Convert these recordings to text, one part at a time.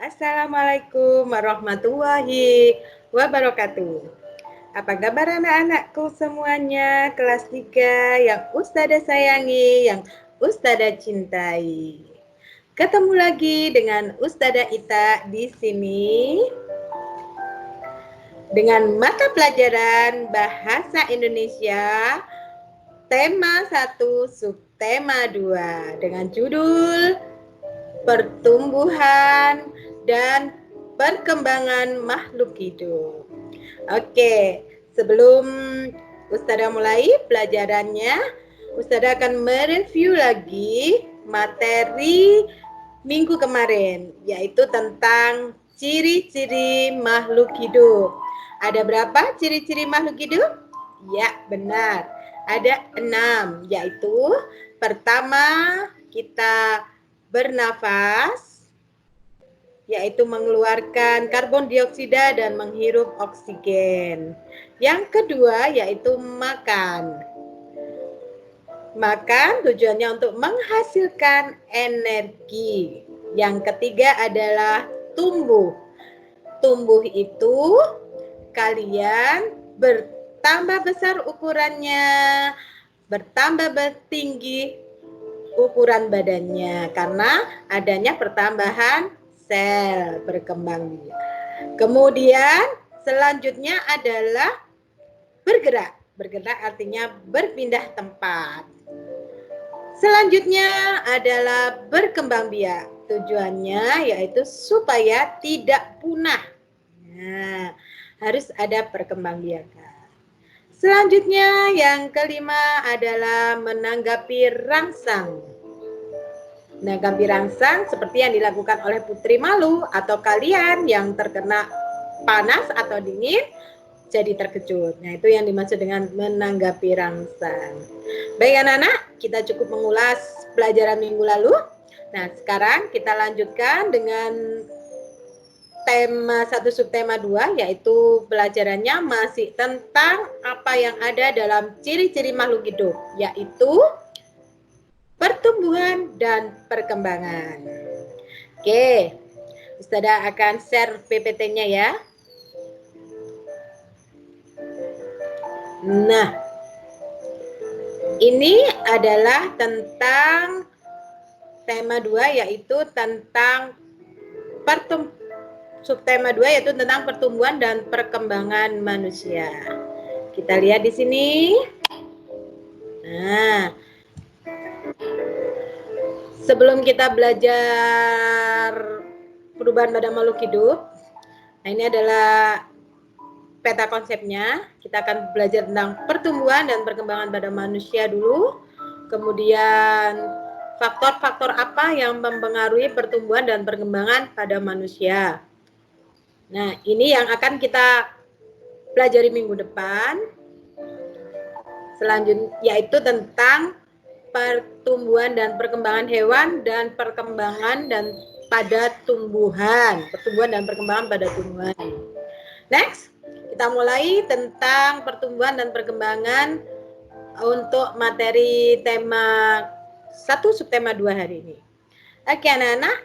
Assalamualaikum warahmatullahi wabarakatuh. Apa kabar anak-anakku semuanya kelas 3 yang Ustazah sayangi, yang Ustazah cintai. Ketemu lagi dengan Ustazah Ita di sini dengan mata pelajaran Bahasa Indonesia tema 1 subtema 2 dengan judul Pertumbuhan dan Perkembangan Makhluk Hidup. Oke, sebelum Ustazah mulai pelajarannya, Ustazah akan mereview lagi materi minggu kemarin, yaitu tentang ciri-ciri makhluk hidup. Ada berapa ciri-ciri makhluk hidup? Ya, benar. Ada 6, yaitu pertama kita bernafas, yaitu mengeluarkan karbon dioksida dan menghirup oksigen. Yang kedua yaitu makan. Makan tujuannya untuk menghasilkan energi. Yang ketiga adalah tumbuh. Tumbuh itu kalian bertambah besar ukurannya, bertambah tinggi ukuran badannya karena adanya pertambahan sel berkembang biak. Kemudian selanjutnya adalah bergerak. Bergerak artinya berpindah tempat. Selanjutnya adalah berkembang biak. Tujuannya yaitu supaya tidak punah. Nah, harus ada perkembangbiakan. Selanjutnya yang kelima adalah menanggapi rangsang. Menanggapi rangsang seperti yang dilakukan oleh putri malu atau kalian yang terkena panas atau dingin jadi terkejut. Nah, itu yang dimaksud dengan menanggapi rangsang. Baik anak-anak, kita cukup mengulas pelajaran minggu lalu. Nah, sekarang kita lanjutkan dengan tema 1 subtema 2, yaitu pelajarannya masih tentang apa yang ada dalam ciri-ciri makhluk hidup, yaitu pertumbuhan dan perkembangan. Oke, Ustazah akan share PPT-nya ya. Nah, ini adalah tentang tema 2, yaitu tentang subtema 2, yaitu tentang pertumbuhan dan perkembangan manusia. Kita lihat di sini. Nah, sebelum kita belajar perubahan pada makhluk hidup, nah ini adalah peta konsepnya. Kita akan belajar tentang pertumbuhan dan perkembangan pada manusia dulu. Kemudian faktor-faktor apa yang mempengaruhi pertumbuhan dan perkembangan pada manusia. Nah, ini yang akan kita pelajari minggu depan. Selanjutnya yaitu tentang pertumbuhan dan perkembangan hewan dan perkembangan dan pada tumbuhan. Pertumbuhan dan perkembangan pada tumbuhan. Next, kita mulai tentang pertumbuhan dan perkembangan untuk materi tema 1 subtema 2 hari ini. Oke anak-anak,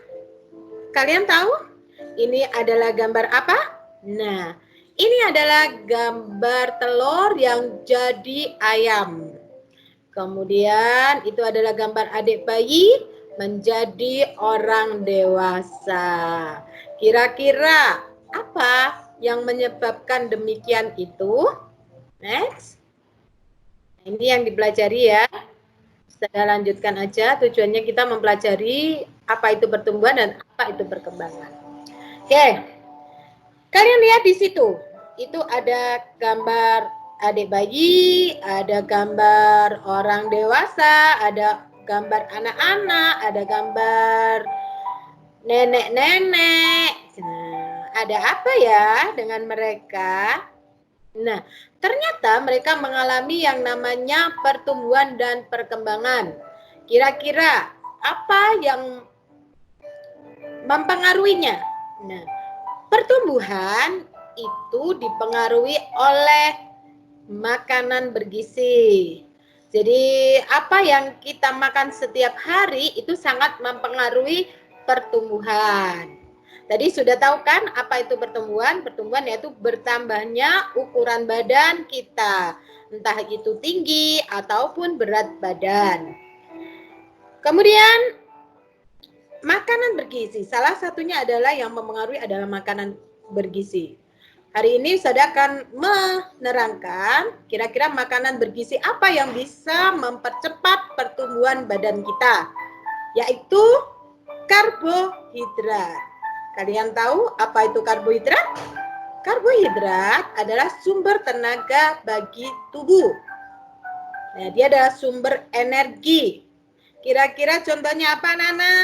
kalian tahu ini adalah gambar apa? Nah, ini adalah gambar telur yang jadi ayam. Kemudian itu adalah gambar adik bayi menjadi orang dewasa. Kira-kira apa yang menyebabkan demikian itu? Next. Ini yang dipelajari ya. Saya lanjutkan aja. Tujuannya kita mempelajari apa itu pertumbuhan dan apa itu perkembangan. Oke, kalian lihat di situ, itu ada gambar adik bayi, ada gambar orang dewasa, ada gambar anak-anak, ada gambar nenek-nenek. Nah, ada apa ya dengan mereka? Nah, ternyata mereka mengalami yang namanya pertumbuhan dan perkembangan. Kira-kira apa yang mempengaruhinya? Nah, pertumbuhan itu dipengaruhi oleh makanan bergizi. Jadi apa yang kita makan setiap hari itu sangat mempengaruhi pertumbuhan. Tadi sudah tahu kan apa itu pertumbuhan? Pertumbuhan yaitu bertambahnya ukuran badan kita, entah itu tinggi ataupun berat badan. Kemudian makanan bergizi, salah satunya adalah yang mempengaruhi adalah makanan bergizi. Hari ini saya akan menerangkan kira-kira makanan bergizi apa yang bisa mempercepat pertumbuhan badan kita, yaitu karbohidrat. Kalian tahu apa itu karbohidrat? Karbohidrat adalah sumber tenaga bagi tubuh. Nah, dia adalah sumber energi. Kira-kira contohnya apa, Nana?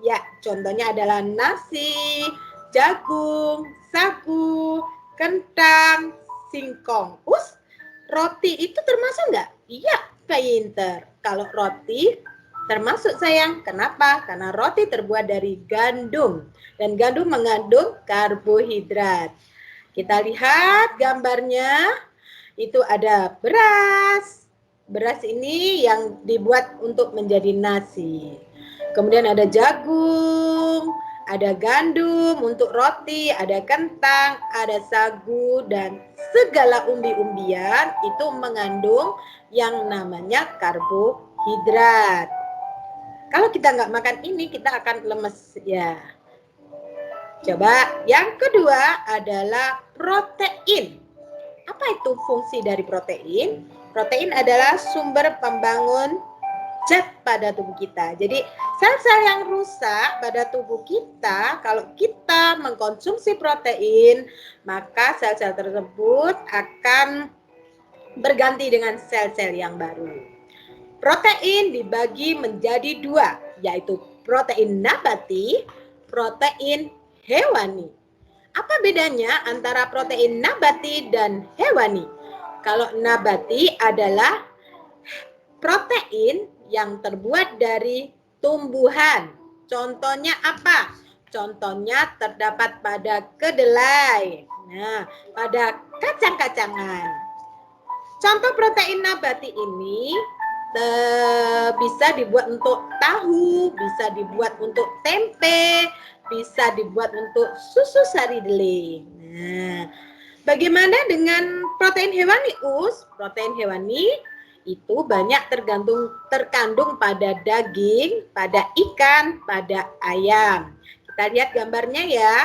Ya, contohnya adalah nasi, jagung, sagu, kentang, singkong. Roti itu termasuk nggak? Iya, pinter. Kalau roti termasuk sayang. Kenapa? Karena roti terbuat dari gandum. Dan gandum mengandung karbohidrat. Kita lihat gambarnya. Itu ada beras. Beras ini yang dibuat untuk menjadi nasi. Kemudian ada jagung, ada gandum untuk roti, ada kentang, ada sagu, dan segala umbi-umbian itu mengandung yang namanya karbohidrat. Kalau kita nggak makan ini, kita akan lemes ya. Coba yang kedua adalah protein. Apa itu fungsi dari protein? Protein adalah sumber pembangun zat pada tubuh kita. Jadi sel-sel yang rusak pada tubuh kita, kalau kita mengkonsumsi protein, maka sel-sel tersebut akan berganti dengan sel-sel yang baru. Protein dibagi menjadi dua, yaitu protein nabati, protein hewani. Apa bedanya antara protein nabati dan hewani? Kalau nabati adalah protein yang terbuat dari tumbuhan. Contohnya apa? Contohnya terdapat pada kedelai, nah, pada kacang-kacangan. Contoh protein nabati ini bisa dibuat untuk tahu, bisa dibuat untuk tempe, bisa dibuat untuk susu sari deli. Nah, bagaimana dengan protein hewani, Us? Protein hewani itu banyak terkandung pada daging, pada ikan, pada ayam. Kita lihat gambarnya ya.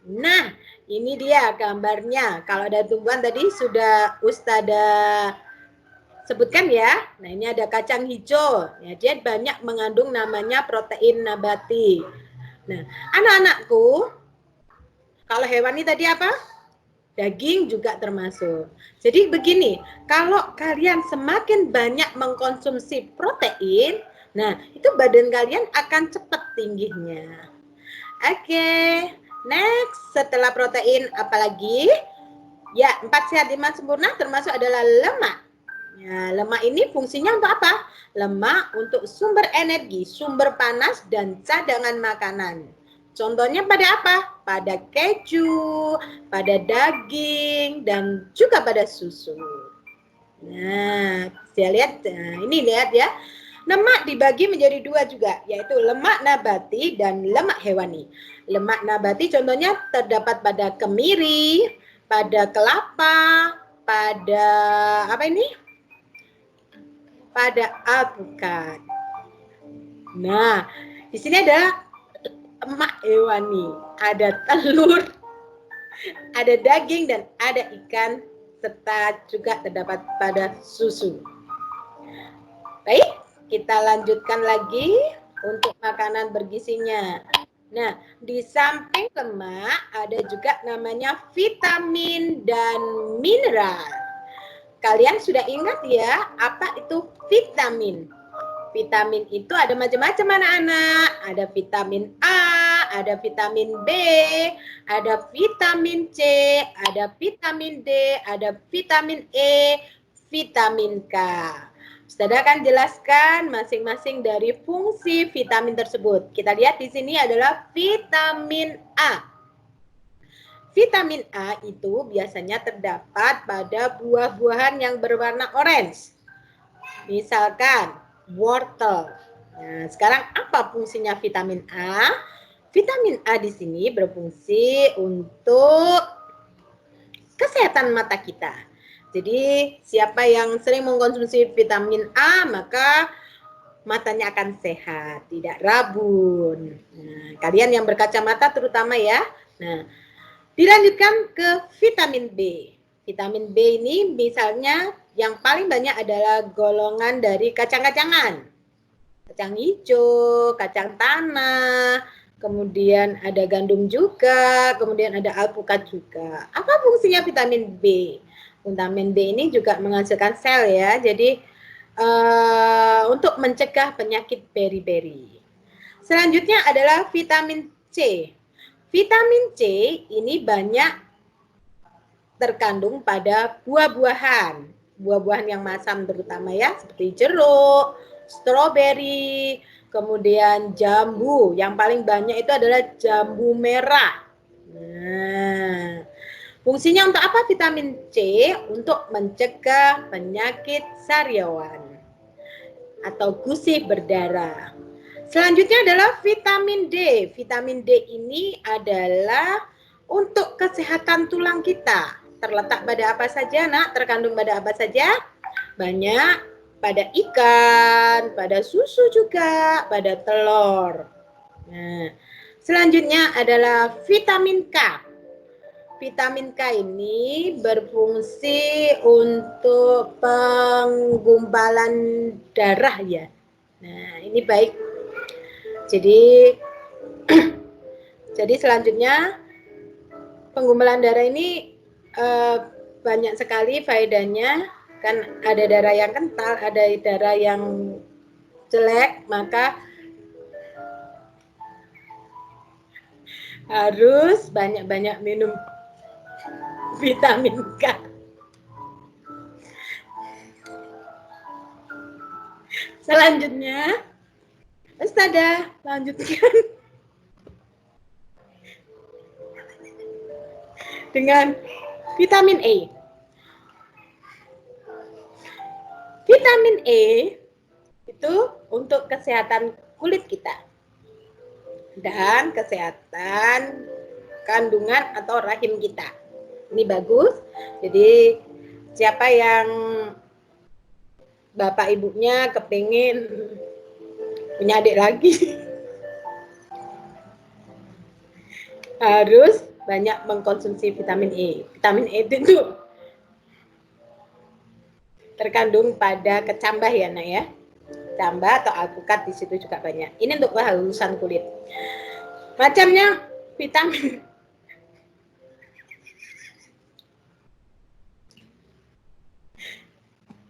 Nah, ini dia gambarnya. Kalau ada tumbuhan tadi sudah Ustadzah sebutkan ya. Nah, ini ada kacang hijau. Ya, dia banyak mengandung namanya protein nabati. Nah, anak-anakku, kalau hewani tadi apa? Daging juga termasuk. Jadi begini, kalau kalian semakin banyak mengkonsumsi protein, nah itu badan kalian akan cepat tingginya. Oke, next, setelah protein apalagi? Ya, 4 sehat 5 sempurna termasuk adalah lemak. Ya, lemak ini fungsinya untuk apa? Lemak untuk sumber energi, sumber panas, dan cadangan makanan. Contohnya pada apa? Pada keju, pada daging, dan juga pada susu. Nah, saya lihat, nah, ini lihat ya. Lemak dibagi menjadi dua juga, yaitu lemak nabati dan lemak hewani. Lemak nabati contohnya terdapat pada kemiri, pada kelapa, pada apa ini? Pada alpukat. Nah, di sini ada lemak hewani, ada telur, ada daging, dan ada ikan, serta juga terdapat pada susu. Baik, kita lanjutkan lagi untuk makanan bergizinya. Nah, di samping lemak ada juga namanya vitamin dan mineral. Kalian sudah ingat ya, apa itu vitamin? Vitamin itu ada macam-macam anak-anak. Ada vitamin A, ada vitamin B, ada vitamin C, ada vitamin D, ada vitamin E, vitamin K. Ustazah akan jelaskan masing-masing dari fungsi vitamin tersebut. Kita lihat di sini adalah vitamin A. Vitamin A itu biasanya terdapat pada buah-buahan yang berwarna orange. Misalkan wortel. Nah, sekarang apa fungsinya vitamin A? Vitamin A di sini berfungsi untuk kesehatan mata kita. Jadi siapa yang sering mengkonsumsi vitamin A maka matanya akan sehat, tidak rabun. Nah, kalian yang berkacamata terutama ya. Nah, dilanjutkan ke vitamin B. Vitamin B ini misalnya yang paling banyak adalah golongan dari kacang-kacangan. Kacang hijau, kacang tanah, kemudian ada gandum juga, kemudian ada alpukat juga. Apa fungsinya vitamin B? Vitamin B ini juga menghasilkan sel ya, jadi untuk mencegah penyakit beri-beri. Selanjutnya adalah vitamin C. Vitamin C ini banyak terkandung pada buah-buahan. Buah-buahan yang masam terutama ya, seperti jeruk, stroberi, kemudian jambu. Yang paling banyak itu adalah jambu merah. Nah, fungsinya untuk apa vitamin C? Untuk mencegah penyakit sariawan atau gusih berdarah. Selanjutnya adalah vitamin D. Vitamin D ini adalah untuk kesehatan tulang kita. Terletak pada apa saja, Nak? Terkandung pada apa saja? Banyak pada ikan, pada susu juga, pada telur. Nah, selanjutnya adalah vitamin K. Vitamin K ini berfungsi untuk penggumpalan darah ya. Nah, ini baik. Jadi selanjutnya penggumpalan darah ini banyak sekali faedahnya. Kan ada darah yang kental, ada darah yang jelek, maka harus banyak-banyak minum vitamin K. Selanjutnya, Ustazah, lanjutkan dengan vitamin E. Vitamin E itu untuk kesehatan kulit kita dan kesehatan kandungan atau rahim kita. Ini bagus. Jadi siapa yang bapak ibunya kepingin punya adik lagi harus banyak mengkonsumsi vitamin E. Vitamin E itu terkandung pada kecambah ya, Nak ya. Kecambah atau alpukat di situ juga banyak. Ini untuk kehalusan kulit. Macamnya vitamin.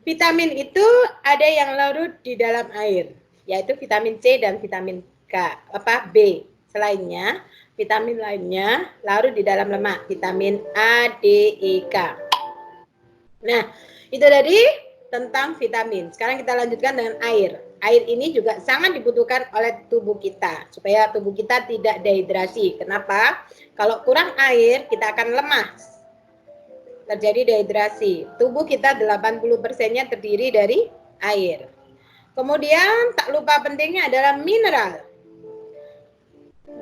Vitamin itu ada yang larut di dalam air, yaitu vitamin C dan vitamin B. Selainnya, vitamin lainnya larut di dalam lemak, vitamin A, D, E, K. Nah, itu tadi tentang vitamin. Sekarang kita lanjutkan dengan air. Air ini juga sangat dibutuhkan oleh tubuh kita supaya tubuh kita tidak dehidrasi. Kenapa? Kalau kurang air, kita akan lemah. Terjadi dehidrasi. Tubuh kita 80%-nya terdiri dari air. Kemudian tak lupa pentingnya adalah mineral.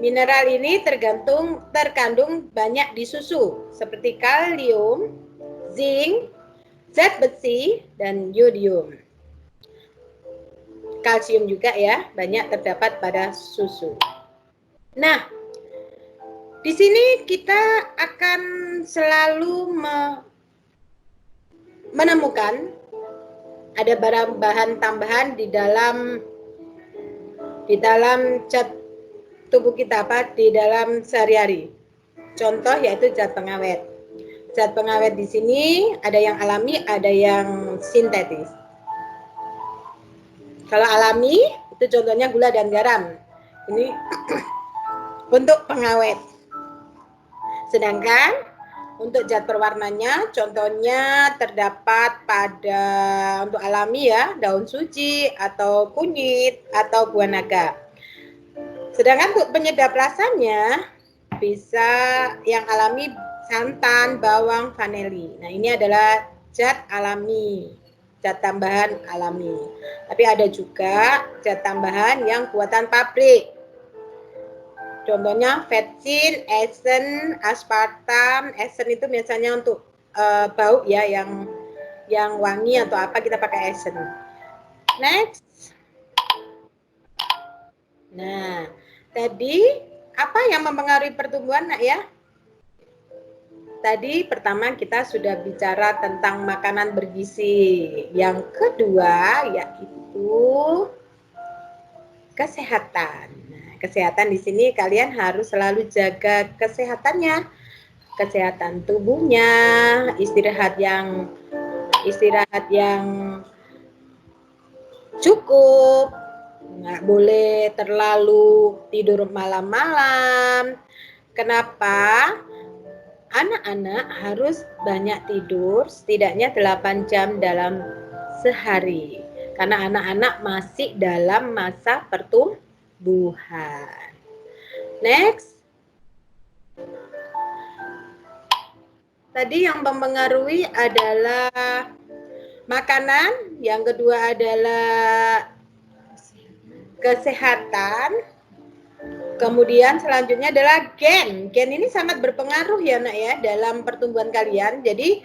Mineral ini terkandung banyak di susu seperti kalium, zinc, zat besi, dan yodium. Kalsium juga ya, banyak terdapat pada susu. Nah, di sini kita akan selalu menemukan ada bahan tambahan di dalam zat tubuh kita di dalam sehari-hari. Contoh yaitu zat pengawet. Zat pengawet di sini ada yang alami, ada yang sintetis. Kalau alami itu contohnya gula dan garam. Ini untuk pengawet. Sedangkan untuk zat perwarnanya contohnya terdapat pada untuk alami ya, daun suci atau kunyit atau buah naga. Sedangkan untuk penyedap rasanya bisa yang alami santan, bawang, vanili. Nah, ini adalah zat alami, zat tambahan alami. Tapi ada juga zat tambahan yang buatan pabrik. Contohnya vetsin, esen, aspartam. Esen itu biasanya untuk bau ya, yang wangi atau apa kita pakai esen. Next. Nah, tadi apa yang mempengaruhi pertumbuhan, Nak ya? Tadi pertama kita sudah bicara tentang makanan bergizi. Yang kedua yaitu kesehatan. Nah, kesehatan di sini kalian harus selalu jaga kesehatannya, kesehatan tubuhnya, istirahat yang cukup, nggak boleh terlalu tidur malam-malam. Kenapa? Anak-anak harus banyak tidur, setidaknya 8 jam dalam sehari. Karena anak-anak masih dalam masa pertumbuhan. Next. Tadi yang mempengaruhi adalah makanan, yang kedua adalah kesehatan, kemudian selanjutnya adalah gen. Gen ini sangat berpengaruh ya Nak ya dalam pertumbuhan kalian. Jadi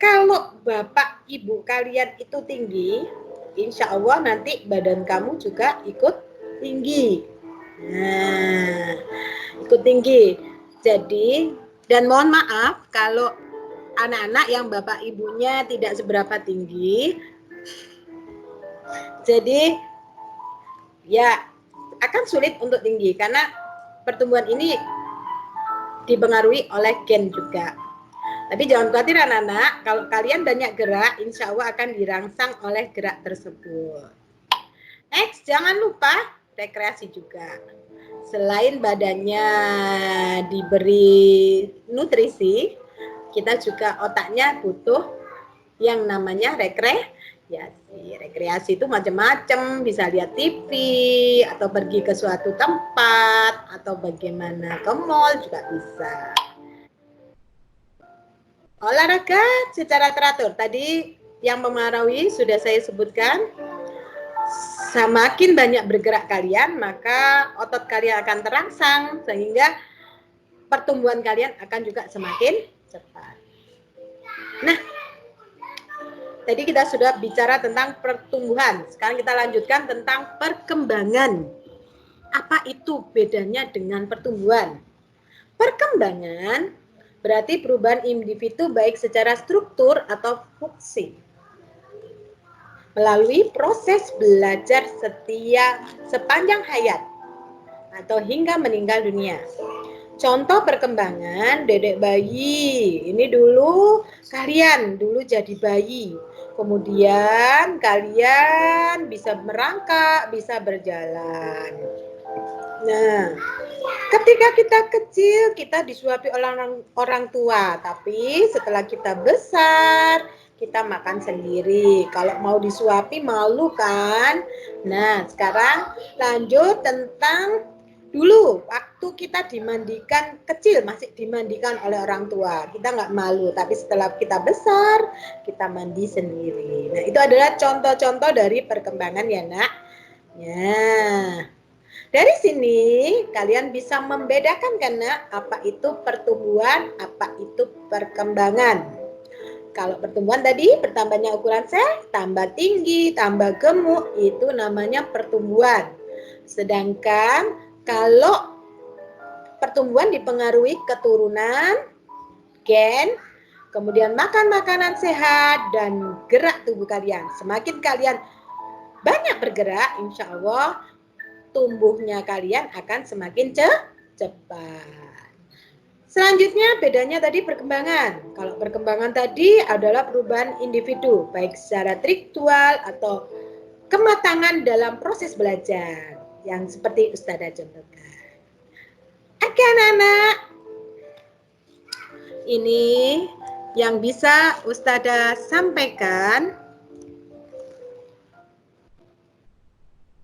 kalau bapak ibu kalian itu tinggi, insya Allah nanti badan kamu juga ikut tinggi. Nah, ikut tinggi. Jadi, dan mohon maaf kalau anak-anak yang bapak ibunya tidak seberapa tinggi, jadi ya akan sulit untuk tinggi karena pertumbuhan ini dipengaruhi oleh gen juga. Tapi jangan khawatir anak-anak, kalau kalian banyak gerak, insya Allah akan dirangsang oleh gerak tersebut. Next, jangan lupa rekreasi juga. Selain badannya diberi nutrisi, kita juga otaknya butuh yang namanya rekreasi. Rekreasi itu macam-macam, bisa lihat TV, atau pergi ke suatu tempat, atau bagaimana ke mall juga bisa. Olahraga secara teratur. Tadi yang mempengaruhi sudah saya sebutkan. Semakin banyak bergerak kalian, maka otot kalian akan terangsang sehingga pertumbuhan kalian akan juga semakin cepat. Nah, tadi kita sudah bicara tentang pertumbuhan. Sekarang kita lanjutkan tentang perkembangan. Apa itu bedanya dengan pertumbuhan? Perkembangan berarti perubahan individu baik secara struktur atau fungsi. Melalui proses belajar sepanjang hayat atau hingga meninggal dunia. Contoh perkembangan dedek bayi. Ini dulu kalian jadi bayi. Kemudian kalian bisa merangkak, bisa berjalan. Nah, ketika kita kecil kita disuapi oleh orang tua, tapi setelah kita besar kita makan sendiri. Kalau mau disuapi malu kan? Nah, sekarang lanjut tentang dulu waktu kita dimandikan kecil, masih dimandikan oleh orang tua, kita nggak malu, tapi setelah kita besar kita mandi sendiri. Nah, itu adalah contoh-contoh dari perkembangan ya Nak ya. Dari sini kalian bisa membedakan kan Nak, apa itu pertumbuhan, apa itu perkembangan. Kalau pertumbuhan tadi bertambahnya ukuran sel, tambah tinggi, tambah gemuk, itu namanya pertumbuhan. Sedangkan kalau pertumbuhan dipengaruhi keturunan, gen, kemudian makan makanan sehat, dan gerak tubuh kalian. Semakin kalian banyak bergerak, insya Allah tumbuhnya kalian akan semakin cepat. Selanjutnya bedanya tadi perkembangan. Kalau perkembangan tadi adalah perubahan individu, baik secara tekstual atau kematangan dalam proses belajar, yang seperti Ustazah contohkan. Oke anak-anak, ini yang bisa Ustazah sampaikan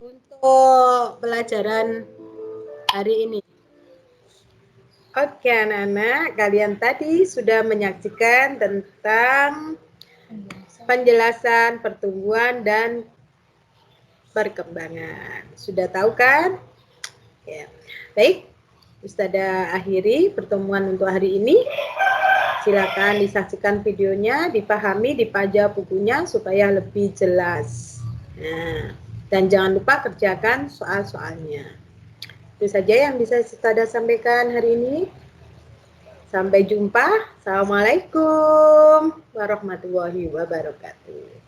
untuk pelajaran hari ini. Oke anak-anak, kalian tadi sudah menyaksikan tentang penjelasan pertumbuhan dan perkembangan. Sudah tahu kan? Ya. Baik. Ustazah akhiri pertemuan untuk hari ini. Silakan disaksikan videonya, dipahami, dibaca bukunya supaya lebih jelas. Nah, dan jangan lupa kerjakan soal-soalnya. Itu saja yang bisa Ustazah sampaikan hari ini. Sampai jumpa. Assalamualaikum warahmatullahi wabarakatuh.